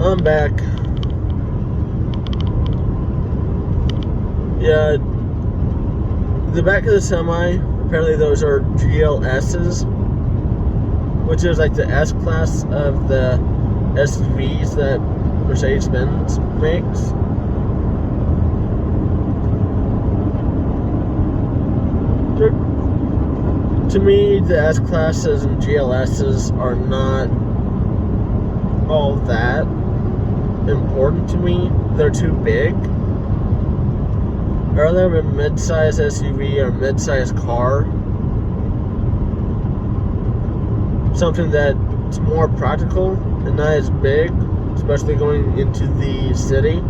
I'm back. Yeah, the back of the semi, apparently those are GLSs, which is like the S-Class of the SUVs that Mercedes-Benz makes. To me, the S-Classes and GLSs are not all that important to me. They're too big. I'd rather have a mid-size SUV or mid-size car. Something that's more practical and not as big, especially going into the city.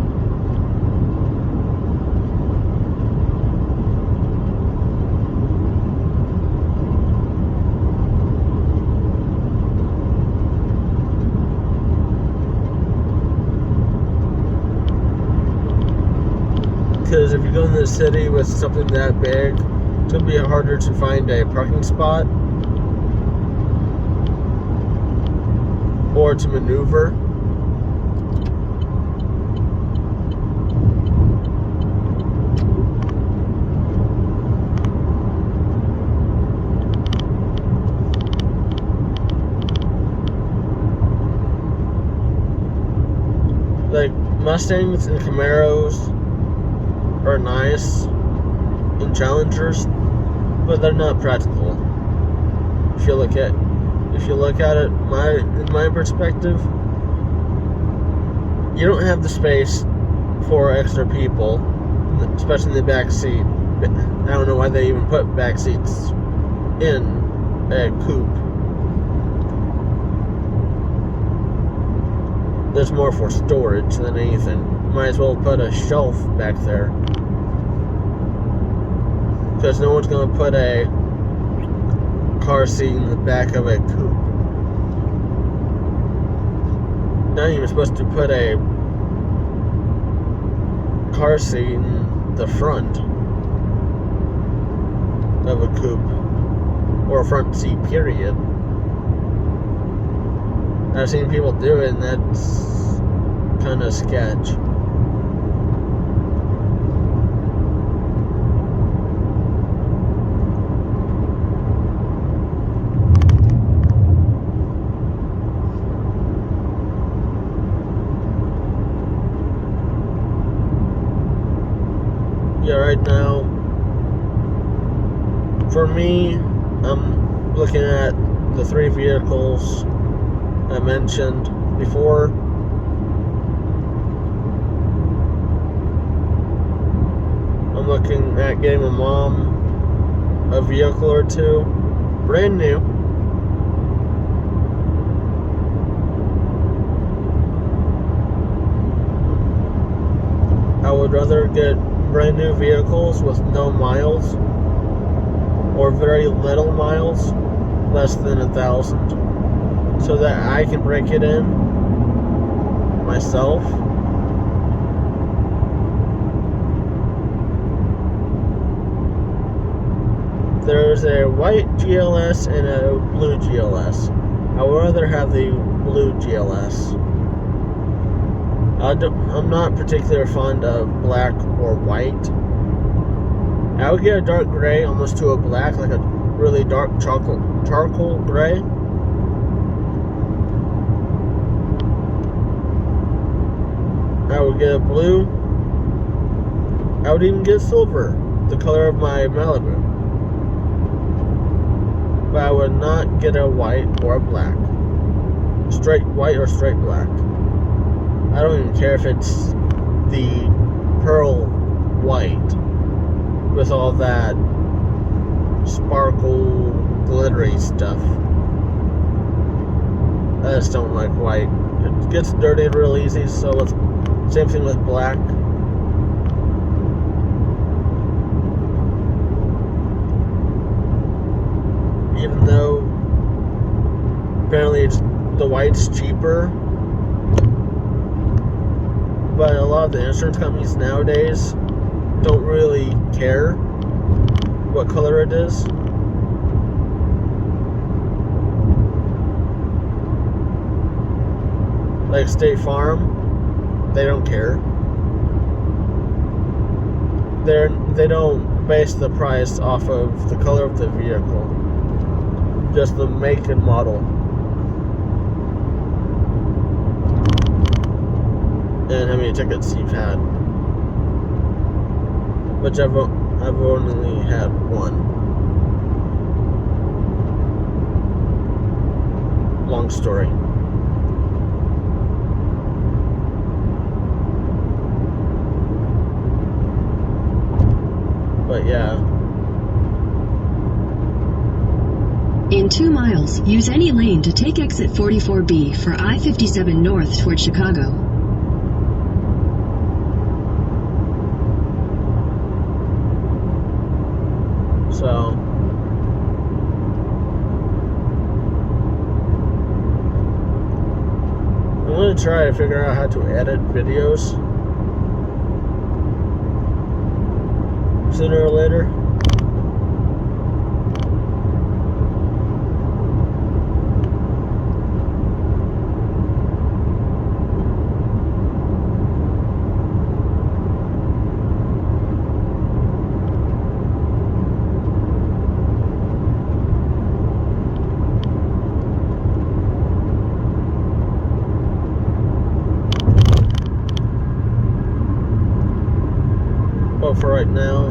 Because if you go in the city with something that big, it's going to be harder to find a parking spot or to maneuver. Like Mustangs and Camaros are nice and Challengers, but they're not practical. If you look at it, in my perspective, you don't have the space for extra people, especially in the back seat. I don't know why they even put back seats in a coupe. There's more for storage than anything. Might as well put a shelf back there. Because no one's going to put a car seat in the back of a coupe. Not even supposed to put a car seat in the front of a coupe. Or a front seat, period. I've seen people do it, and that's kind of sketch. Yeah, right now, for me, I'm looking at the three vehicles I mentioned before. I'm looking at getting my mom a vehicle or two, brand new. I would rather get brand new vehicles with no miles or very little miles, less than 1,000. So that I can break it in myself. There's a white GLS and a blue GLS. I would rather have the blue GLS. I'm not particularly fond of black or white. I would get a dark gray almost to a black, like a really dark charcoal gray. I would get a blue. I would even get silver, the color of my Malibu. But I would not get a white or a black. Straight white or straight black. I don't even care if it's the pearl white with all that sparkle, glittery stuff. I just don't like white. It gets dirty real easy, so same thing with black. Even though apparently the white's cheaper, but a lot of the insurance companies nowadays don't really care what color it is. like State Farm, they don't care. They don't base the price off of the color of the vehicle, just the make and model, and how many tickets you've had. Which I've only had one. Long story. But yeah. In 2 miles, use any lane to take exit 44B for I-57 north toward Chicago. So, I'm going to try to figure out how to edit videos sooner or later. But for right now,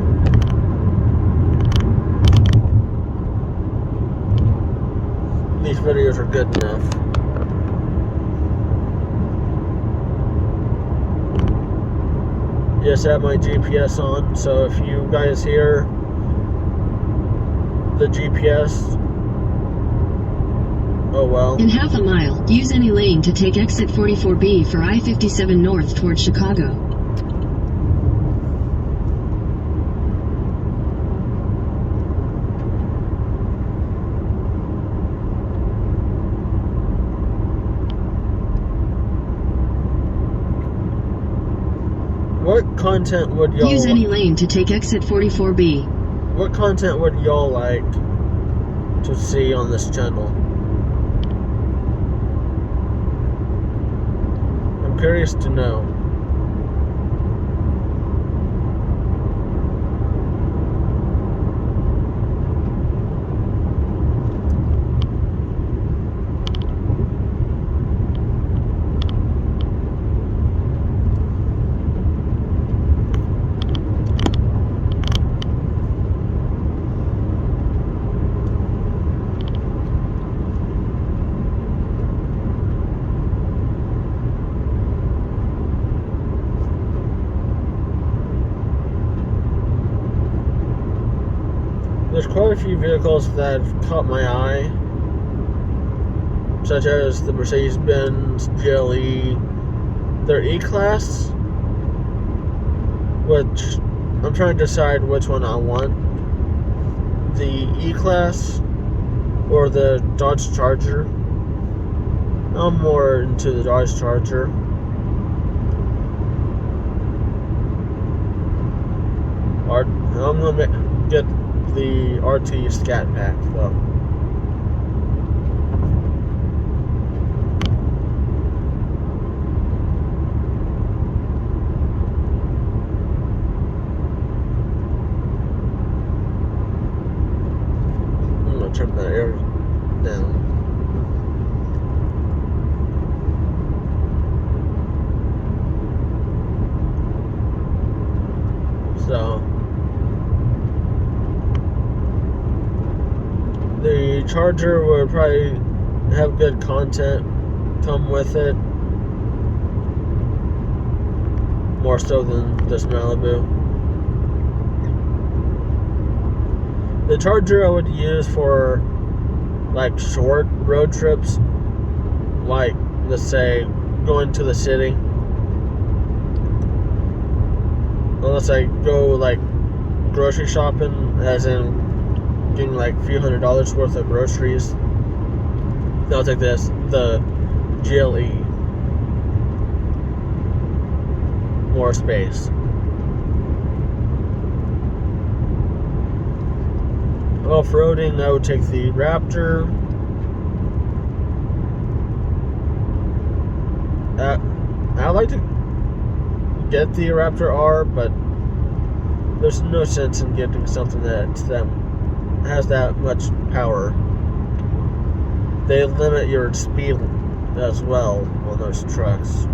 these videos are good enough. Yes, I have my GPS on, so if you guys hear the GPS, oh well. In half a mile, use any lane to take exit 44B for I-57 north toward Chicago. What content would y'all Use any lane to take exit 44B. What content would y'all like to see on this channel? I'm curious to know. There's quite a few vehicles that have caught my eye, such as the Mercedes-Benz GLE, their E-Class, which I'm trying to decide which one I want, the E-Class or the Dodge Charger. I'm more into the Dodge Charger. I'm gonna get the RT Scat Pack though. I'm gonna turn that air down. So the Charger would probably have good content come with it, more so than this Malibu. The Charger I would use for like short road trips, like let's say going to the city, unless I go like grocery shopping, as in getting like a few $100s worth of groceries. Then I'll take the GLE. More space. Off-roading, I would take the Raptor. like to get the Raptor R, but there's no sense in getting something that has that much power. They limit your speed as well on those trucks.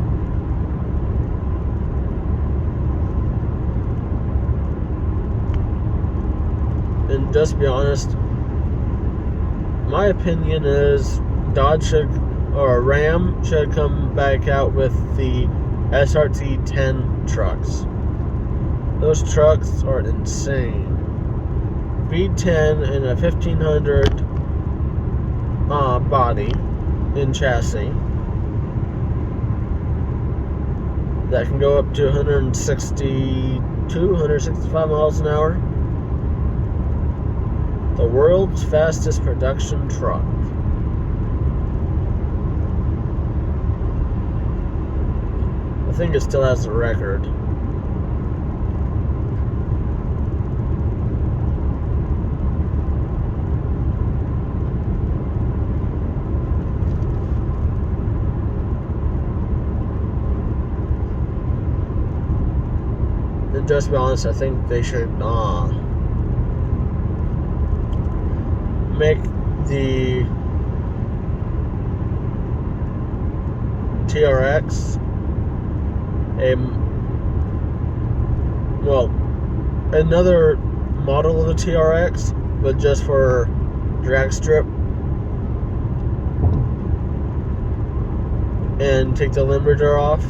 And just to be honest, my opinion is Ram should come back out with the SRT 10 trucks. Those trucks are insane. V10 and a 1500 body in chassis that can go up to 165 miles an hour. The world's fastest production truck. I think it still has the record. And just to be honest, I think they should make the TRX another model of the TRX, but just for drag strip, and take the Limburger off.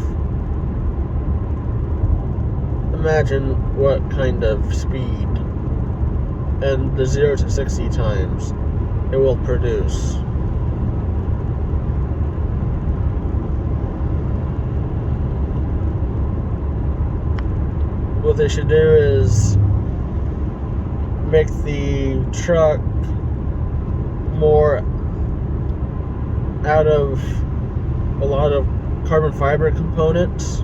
Imagine what kind of speed and the 0 to 60 times it will produce. What they should do is make the truck more out of a lot of carbon fiber components,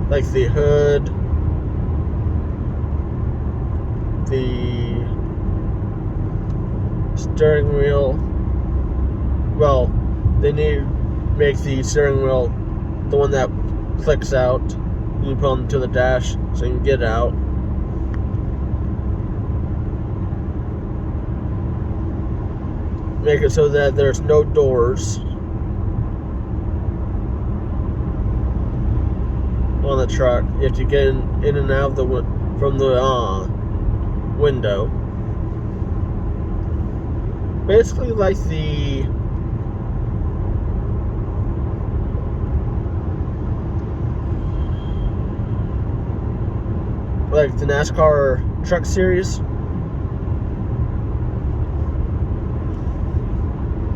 like the hood, the steering wheel. Well, they need to make the steering wheel the one that clicks out. You put onto the dash so you can get out. Make it so that there's no doors on the truck. You have to get in and out of from the window. Basically like the NASCAR truck series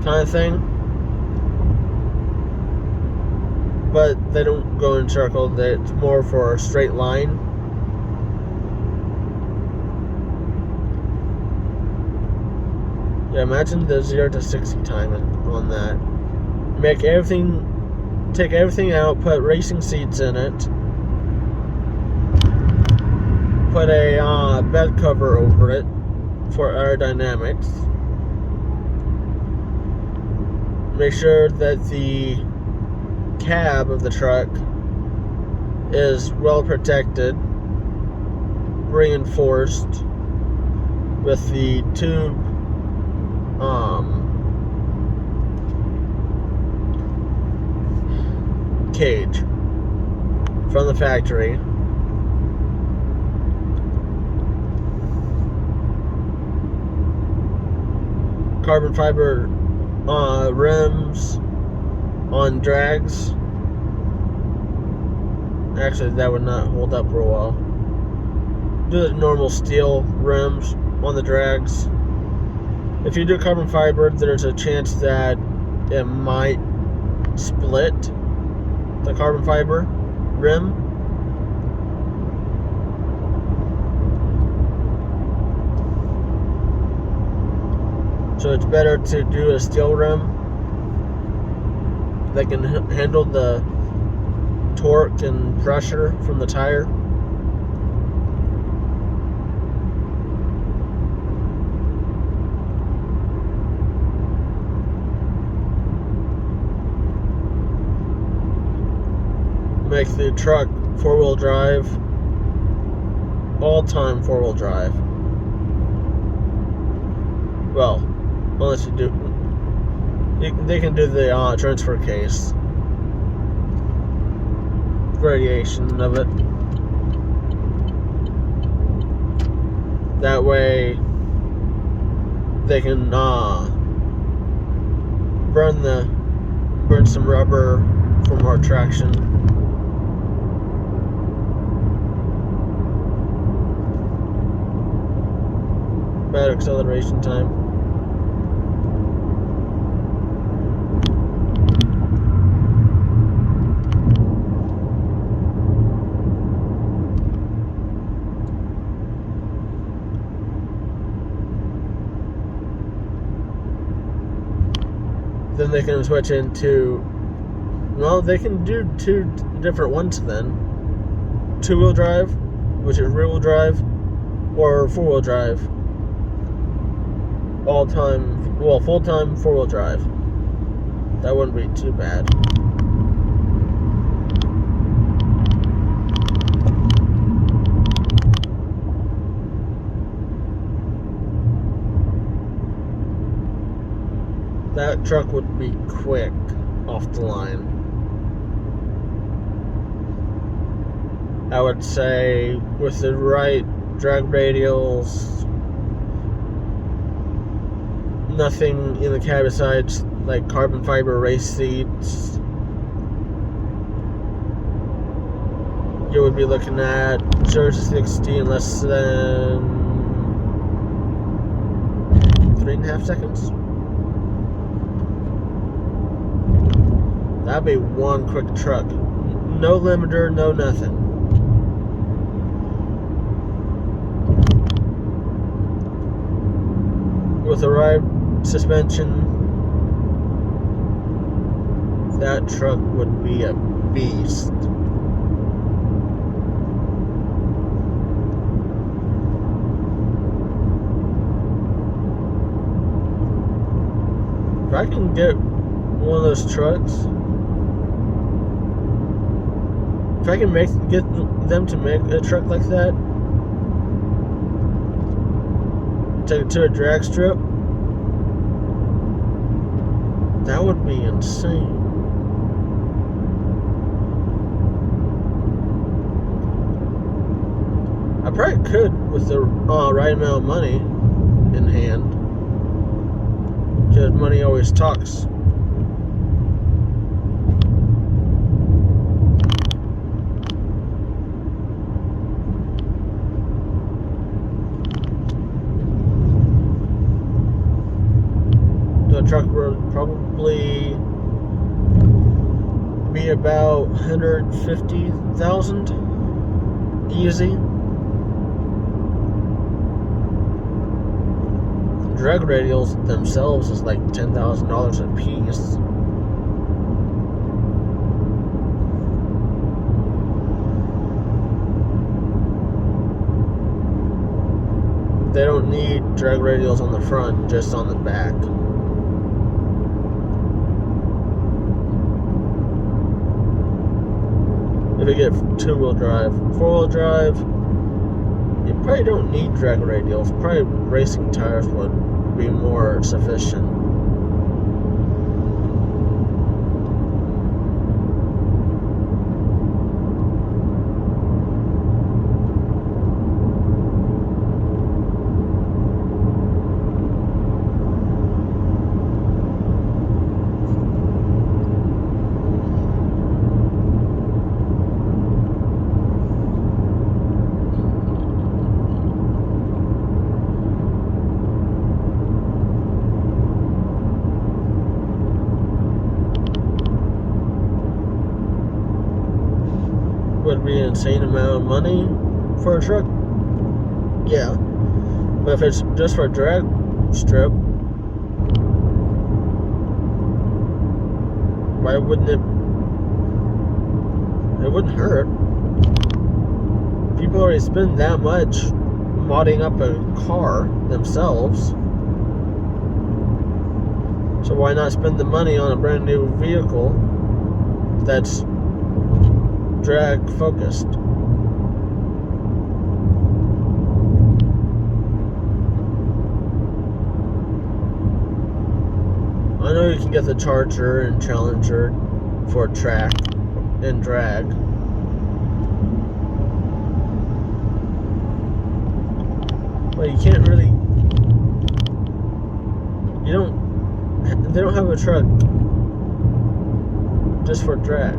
kind of thing, but they don't go in circles. It's more for a straight line. Yeah, imagine the 0 to 60 time on that. Take everything out, put racing seats in it, put a bed cover over it for aerodynamics. Make sure that the cab of the truck is well protected, reinforced with the tube cage from the factory. Carbon fiber rims on drags. Actually, that would not hold up for a while. Do the normal steel rims on the drags. If you do carbon fiber, there's a chance that it might split the carbon fiber rim. So it's better to do a steel rim that can handle the torque and pressure from the tire. make the truck four-wheel drive, all-time four-wheel drive. Well, unless you do, they can do the transfer case variation of it. That way, they can burn some rubber for more traction. Better acceleration time. Then they can switch into, well, they can do two different ones then. Two-wheel drive, which is rear-wheel drive, or four-wheel drive. Full-time four-wheel drive. That wouldn't be too bad. That truck would be quick off the line. I would say with the right drag radials, nothing in the cab besides like carbon fiber race seats, you would be looking at 0 to 60 in less than 3.5 seconds. That'd be one quick truck. No limiter, no nothing. With the right suspension, that truck would be a beast. If I can get one of those trucks, if I can get them to make a truck like that, take it to a drag strip, that would be insane. I probably could with the right amount of money in hand, because money always talks. The truck would probably be about 150,000 easy. Drag radials themselves is like $10,000 a piece. They don't need drag radials on the front, just on the back. If you get two-wheel drive, four-wheel drive, you probably don't need drag radials. Probably racing tires would be more sufficient. Would be an insane amount of money for a truck. Yeah. But if it's just for a drag strip, why wouldn't it? It wouldn't hurt. People already spend that much modding up a car themselves. So why not spend the money on a brand new vehicle that's drag focused. I know you can get the Charger and Challenger for track and drag. But you can't really, they don't have a truck just for drag.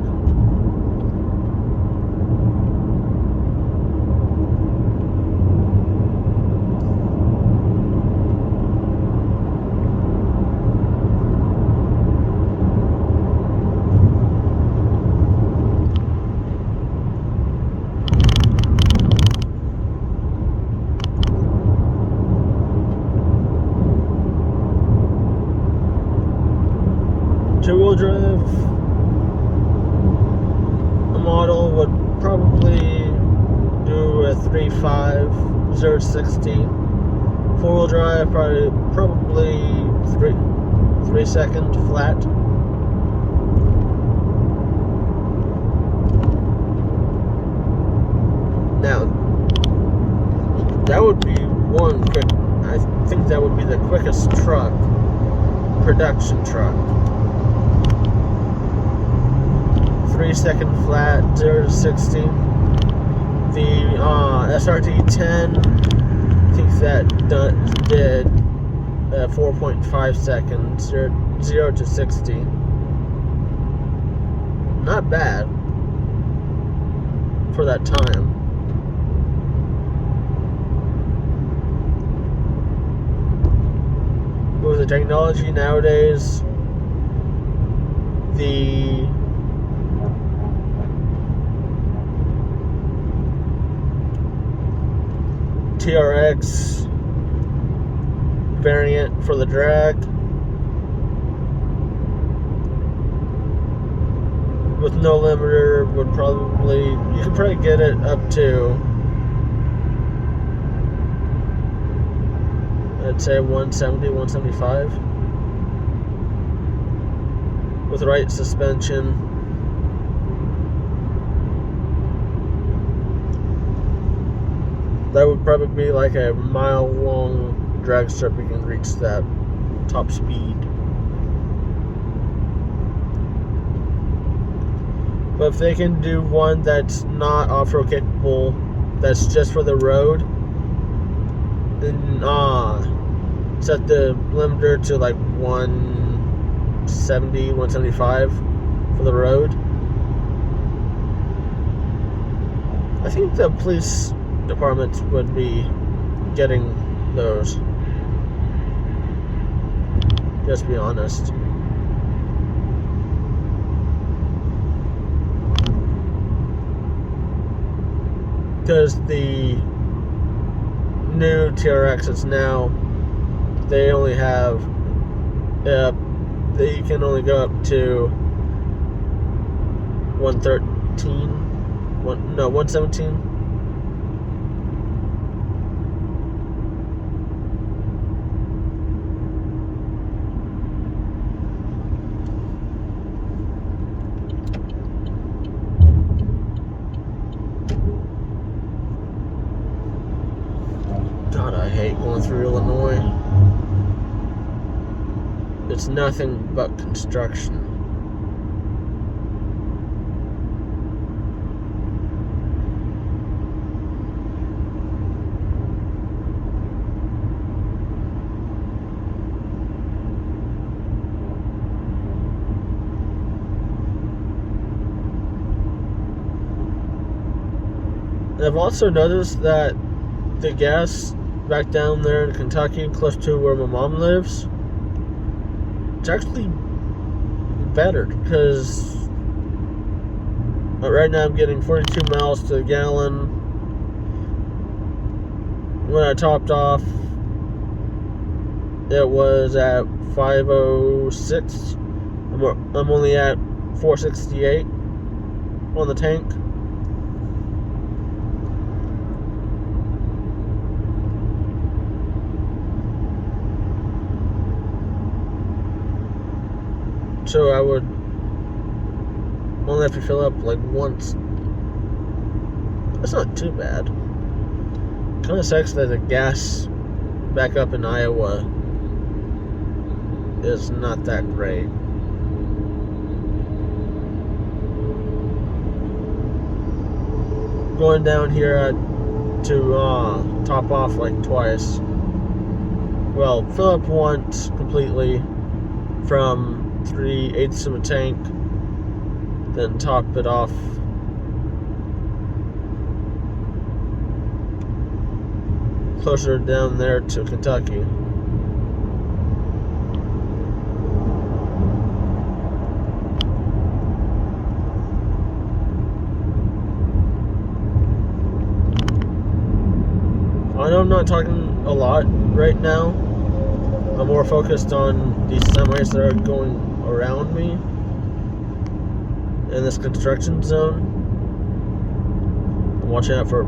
Two-wheel drive model would probably do a 3.5, 0-60. Four-wheel drive probably 3 second flat. Now that would be one quick. I think that would be the quickest truck, production truck. 3 second flat, 0-60. The SRT10, I think that did 4.5 seconds, 0-60. Not bad for that time. With the technology nowadays, the TRX variant for the drag with no limiter would you could probably get it up to, I'd say 170, 175 with the right suspension. That would probably be like a mile-long drag strip. You can reach that top speed. But if they can do one that's not off-road capable, that's just for the road, then set the limiter to like 170, 175 for the road. I think the police departments would be getting those. Just be honest. Because the new TRXs now, they only have, they can only go up to 117. God, I hate going through Illinois. It's nothing but construction. And I've also noticed that the gas back down there in Kentucky, close to where my mom lives, it's actually better, because right now I'm getting 42 miles to the gallon. When I topped off, it was at 506. I'm only at 468 on the tank. So I would only have to fill up like once That's not too bad. Kind of sucks that the gas back up in Iowa is not that great. Going down here to top off like twice. Well, fill up once completely from 3/8 of a tank, then top it off closer down there to Kentucky. I know I'm not talking a lot right now. I'm more focused on these semis that are going around me in this construction zone. I'm watching out for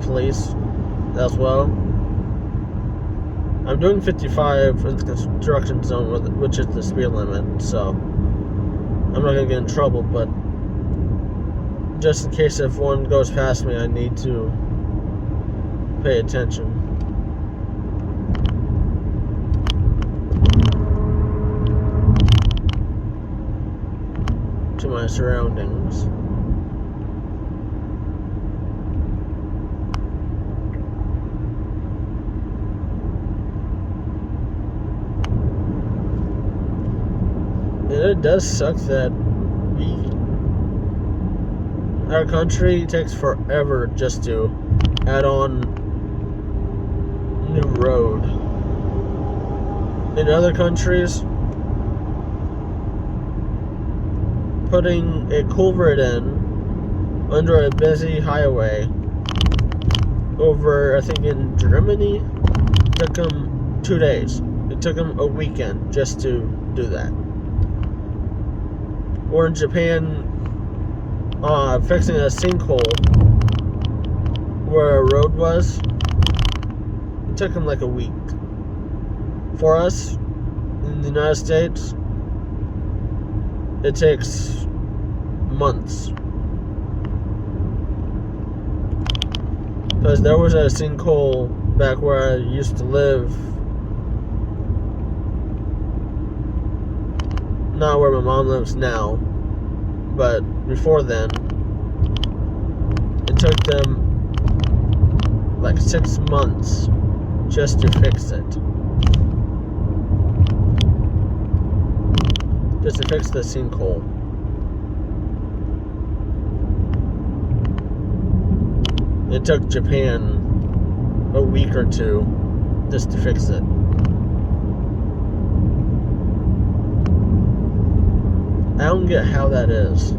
police as well. I'm doing 55 in the construction zone, which is the speed limit, so I'm not gonna get in trouble, but just in case if one goes past me, I need to pay attention. To my surroundings. And it does suck that our country takes forever just to add on new road. In other countries, putting a culvert in under a busy highway over, I think in Germany, took them 2 days. It took them a weekend just to do that. Or in Japan, fixing a sinkhole where a road was, it took them like a week. For us, in the United States, it takes months. Because there was a sinkhole back where I used to live, not where my mom lives now, but before then, it took them like 6 months just to fix it. Just to fix the sinkhole. It took Japan a week or two just to fix it. I don't get how that is.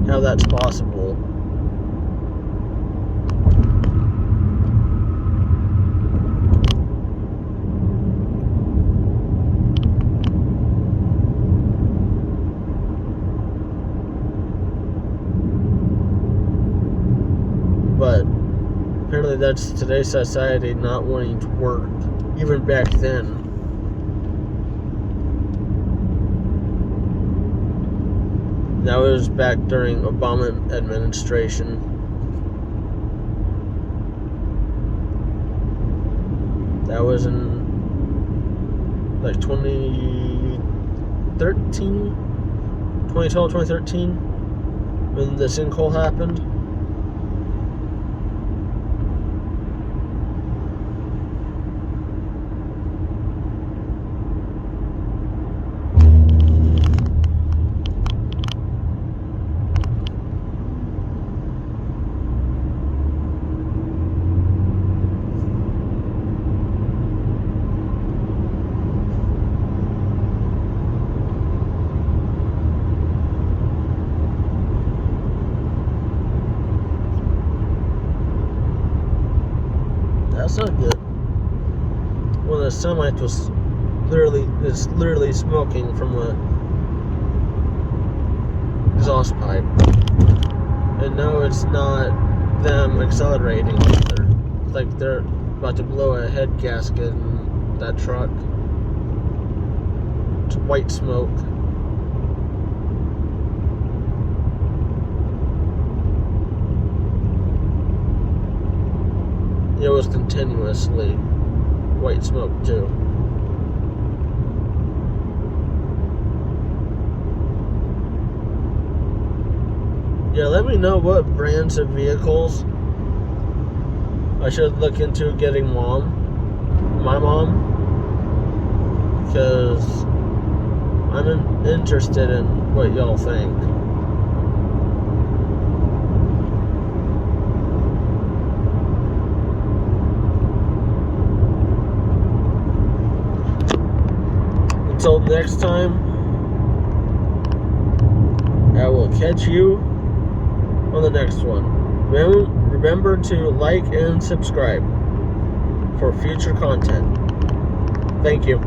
How that's possible. But apparently that's today's society not wanting to work, even back then. That was back during Obama administration. That was in like 2013, 2012, 2013, when the sinkhole happened. That's not good. Well, the semi was literally smoking from the exhaust pipe, and no, it's not them accelerating either. It's like they're about to blow a head gasket in that truck. It's white smoke. it was continuously white smoke too. Yeah, let me know what brands of vehicles I should look into getting my mom, because I'm interested in what y'all think. Until next time, I will catch you on the next one. Remember to like and subscribe for future content. Thank you.